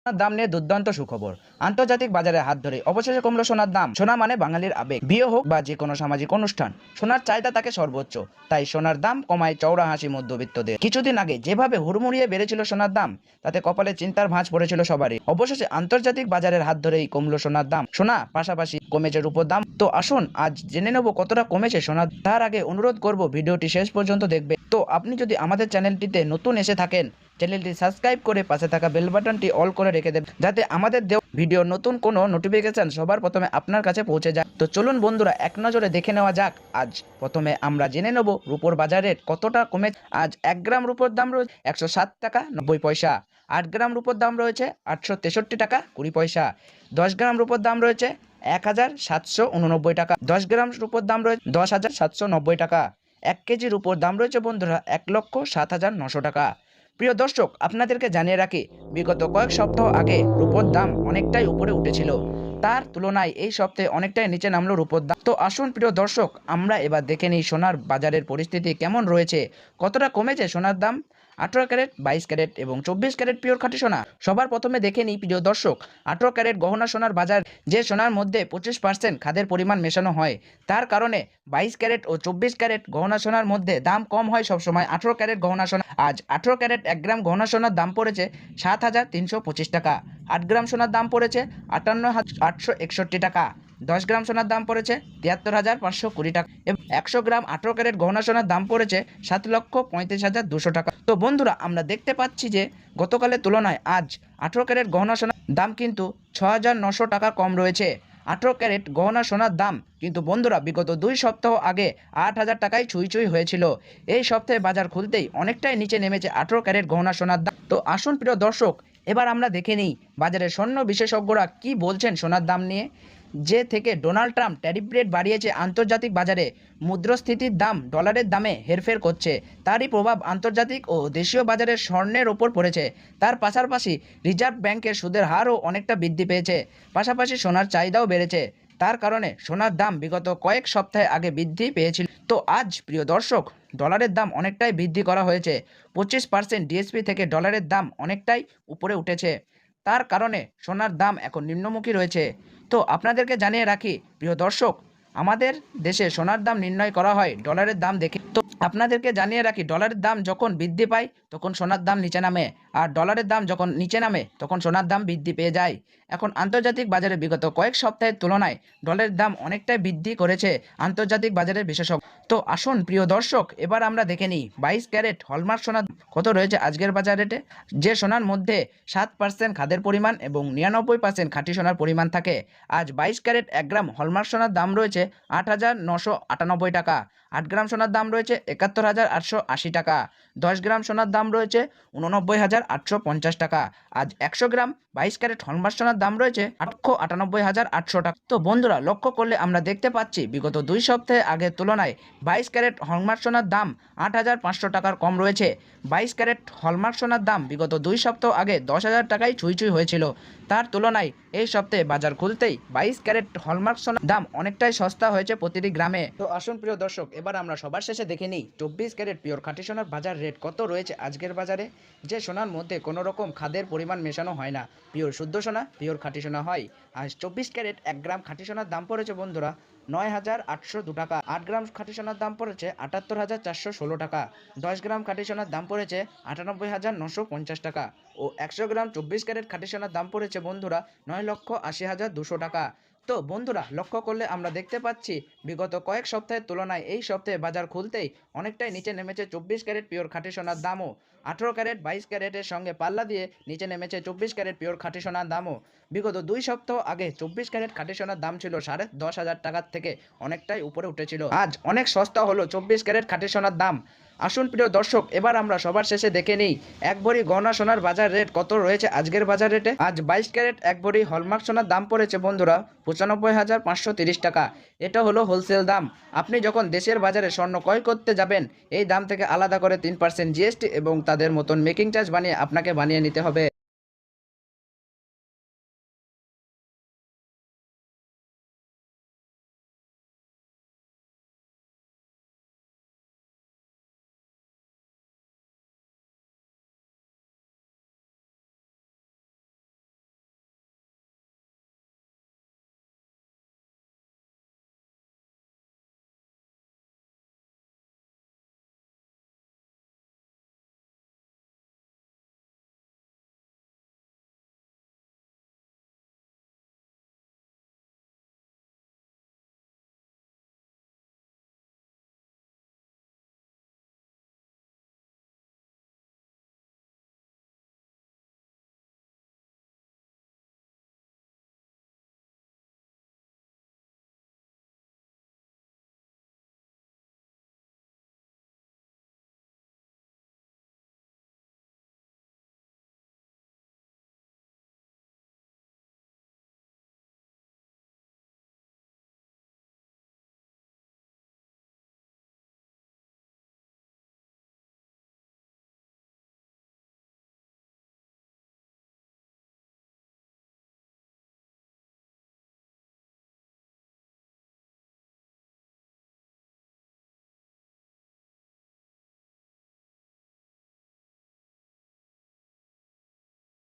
সোনার দাম নিয়ে দুর্দান্ত সুখবর। আন্তর্জাতিক বাজারে হাত ধরে অবশেষে কমলো সোনার দাম। সোনা মানে বাঙালির আবেগ। বিয়ে হোক বা যে কোনো সামাজিক অনুষ্ঠান, সোনার চাহিদা থাকে সর্বোচ্চ। তাই সোনার দাম কমায় চওড়া হাসি মধ্যবিত্তদের। কিছুদিন আগে যেভাবে হুড়মুড়িয়ে বেড়েছিল সোনার দাম, তাতে কপালে চিন্তার ভাঁজ পড়েছিল সবারই। অবশেষে আন্তর্জাতিক বাজারের হাত ধরেই কমলো সোনার দাম। সোনা পাশাপাশি কমেছে রূপোর দাম। তো আসুন আজ জেনে নেব কতটা কমেছে সোনার। তার আগে অনুরোধ করব ভিডিওটি শেষ পর্যন্ত দেখবে। তো আপনি যদি আমাদের চ্যানেলটিতে নতুন এসে থাকেন, চ্যানেলটি সাবস্ক্রাইব করে পাশে থাকা বেল বাটনটি অল করে রেখে দেবেন, যাতে আমাদের দেওয়া ভিডিও নতুন কোনো নোটিফিকেশন সবার প্রথমে আপনার কাছে পৌঁছে যায়। তো চলুন বন্ধুরা এক নজরে দেখে নেওয়া যাক। আজ প্রথমে আমরা জেনে নেব রূপোর বাজার রেট কতটা কমে। আজ 1 গ্রাম রূপোর দাম রয়েছে 107 টাকা 90 পয়সা। 8 গ্রাম রূপোর দাম রয়েছে 863 টাকা 20 পয়সা। 10 গ্রাম রূপোর দাম রয়েছে 1789 টাকা। 10 গ্রাম রূপোর দাম রয়েছে 10,790 টাকা। 1 কেজি রূপোর দাম রয়েছে বন্ধুরা 1,07,900 টাকা। প্রিয় দর্শক, আপনাদেরকে জানিয়ে রাখি, বিগত কয়েক সপ্তাহ আগে রূপোর দাম অনেকটাই উপরে উঠেছিল। তার তুলনায় এই সপ্তাহে অনেকটাই নিচে নামলো রূপোর দাম। তো আসুন প্রিয় দর্শক, আমরা এবার দেখে নিই সোনার বাজারের পরিস্থিতি কেমন রয়েছে, কতটা কমেছে সোনার দাম। 18 ক্যারেট, 22 ক্যারেট এবং 24 ক্যারেট পিওর খাঁটি সোনা। সবার প্রথমে দেখে নিই প্রিয় দর্শক 18 ক্যারেট গহনা সোনার বাজার। যে সোনার মধ্যে 25% খাদের পরিমাণ মেশানো হয়, তার কারণে 22 ক্যারেট ও 24 ক্যারেট গহনা সোনার মধ্যে দাম কম হয় সবসময় 18 ক্যারেট গহনা সোনা। আজ 18 ক্যারেট 1 গ্রাম গহনা সোনার দাম পড়েছে 7,325 টাকা। 8 গ্রাম সোনার দাম পড়েছে 58,861 টাকা। 10 গ্রাম সোনার দাম পড়েছে 73,520 টাকা এবং 100 গ্রাম 18 ক্যারেট গহনা সোনার দাম পড়েছে 7,35,200 টাকা। তো বন্ধুরা, আমরা দেখতে পাচ্ছি যে গতকালের তুলনায় আজ 18 ক্যারেট গহনা সোনার দাম কিন্তু 6,900 টাকা কম রয়েছে। 18 ক্যারেট গহনা সোনার দাম কিন্তু বন্ধুরা বিগত 2 সপ্তাহ আগে 8,000 টাকায় ছুঁই ছুঁই হয়েছিল। এই সপ্তাহে বাজার খুলতেই অনেকটাই নিচে নেমেছে 18 ক্যারেট গহনা সোনার দাম। তো আসুন প্রিয় দর্শক, এবার আমরা দেখে নিই বাজারে স্বর্ণ বিশেষজ্ঞরা কি বলছেন সোনার দাম নিয়ে। যে থেকে ডোনাল্ড ট্রাম্প ট্যারিফ রেট বাড়িয়েছে, আন্তর্জাতিক বাজারে মুদ্রাস্ফীতির দাম ডলারের দামে হেরফের করছে, তারই প্রভাব আন্তর্জাতিক ও দেশীয় বাজারে স্বর্ণের ওপর পড়েছে। তার পাশাপাশি রিজার্ভ ব্যাংকের সুদের হারও অনেকটা বৃদ্ধি পেয়েছে, পাশাপাশি সোনার চাহিদাও বেড়েছে। তার কারণে সোনার দাম বিগত কয়েক সপ্তাহে আগে বৃদ্ধি পেয়েছিল। তো আজ প্রিয় দর্শক, ডলারের দাম অনেকটাই বৃদ্ধি করা হয়েছে। 25% ডিএসপি থেকে ডলারের দাম অনেকটাই উপরে উঠেছে। তার কারণে সোনার দাম এখন নিম্নমুখী রয়েছে। তো আপনাদেরকে জানিয়ে রাখি প্রিয় দর্শক, আমাদের দেশে সোনার দাম নির্ণয় করা হয় ডলারের দাম দেখে। তো আপনাদেরকে জানিয়ে রাখি, ডলারের দাম যখন বৃদ্ধি পায় তখন সোনার দাম নিচে নামে, আর ডলারের দাম যখন নিচে নামে তখন সোনার দাম বৃদ্ধি পেয়ে যায়। এখন আন্তর্জাতিক বাজারে বিগত কয়েক সপ্তাহের তুলনায় ডলারের দাম অনেকটাই বৃদ্ধি করেছে আন্তর্জাতিক বাজারের বিশেষজ্ঞ। তো আসুন প্রিয় দর্শক, এবার আমরা দেখে নিই 22 ক্যারেট হলমার্ক সোনা কত রয়েছে আজকের বাজার রেটে। যে সোনার মধ্যে 7% খাদের পরিমাণ এবং 99% খাঁটি সোনার পরিমাণ থাকে। আজ 22 ক্যারেট 1 গ্রাম হলমার্ক সোনার দাম রয়েছে 8,998 টাকা। 8 গ্রাম সোনার দাম রয়েছে 71,880 টাকা। 10 গ্রাম সোনার দাম রয়েছে 89,850 টাকা। আজ 100 গ্রাম 22 ক্যারেট হলমার্ক সোনার দাম রয়েছে 8,98,800 টাকা। তো বন্ধুরা, লক্ষ্য করলে আমরা দেখতে পাচ্ছি বিগত 2 সপ্তাহে আগের তুলনায় 22 ক্যারেট হলমার্ক সোনার দাম 8,500 টাকার কম রয়েছে। 22 ক্যারেট হলমার্ক সোনার দাম বিগত 2 সপ্তাহ আগে 10,000 টাকায় ছুঁই ছুঁই হয়েছিল। তার তুলনায় এই সপ্তাহে বাজার খুলতেই 22 ক্যারেট হলমার্ক সোনার দাম অনেকটাই সস্তা হয়েছে প্রতিটি গ্রামে। তো আসুন প্রিয় দর্শক, এবার আমরা সবার শেষে দেখে নিই 24 ক্যারেট পিওর খাঁটি সোনার বাজার রেট কত রয়েছে আজকের বাজারে। যে সোনার মধ্যে কোনো রকম খাদের পরিমাণ মেশানো হয় না, পিওর শুদ্ধ সোনা, পিওর খাঁটি সোনা হয়। আজ 24 ক্যারেট 1 গ্রাম খাঁটি সোনার দাম পড়েছে বন্ধুরা 9,802 টাকা। 8 গ্রাম খাঁটি সোনার দাম পড়েছে 78,416 টাকা। 10 গ্রাম খাঁটি সোনার দাম পড়েছে 98,950 টাকা ও 100 গ্রাম 24 ক্যারেট খাঁটি সোনার দাম পড়েছে বন্ধুরা 9,80,200 টাকা। তো বন্ধুরা, লক্ষ্য করলে আমরা দেখতে পাচ্ছি বিগত কয়েক সপ্তাহের তুলনায় এই সপ্তাহে বাজার খুলতেই অনেকটাই নিচে নেমেছে 24 ক্যারেট পিওর খাঁটি সোনার দামও। 18 ক্যারেট 22 ক্যারেটের সঙ্গে পাল্লা দিয়ে নিচে নেমেছে 24 ক্যারেট পিওর খাঁটি সোনার দামও। বিগত 2 সপ্তাহ আগে 24 ক্যারেট খাঁটি সোনার দাম ছিল 10,500 টাকার থেকে অনেকটাই উপরে উঠেছিল। আজ অনেক সস্তা হলো 24 ক্যারেট খাঁটি সোনার দাম। আসুন প্রিয় দর্শক, এবার আমরা সবার শেষে দেখে নিই 1 ভরি গহনা সোনার বাজার রেট কত রয়েছে আজকের বাজার রেটে। আজ 22 ক্যারেট 1 ভরি হলমার্ক সোনার দাম পড়েছে বন্ধুরা 95,530 টাকা। এটা হলো হোলসেল দাম। আপনি যখন দেশের বাজারে স্বর্ণ ক্রয় করতে যাবেন, এই দাম থেকে আলাদা করে 3% জিএসটি এবং তাদের মতন মেকিং চার্জ বানিয়ে আপনাকে বানিয়ে নিতে হবে।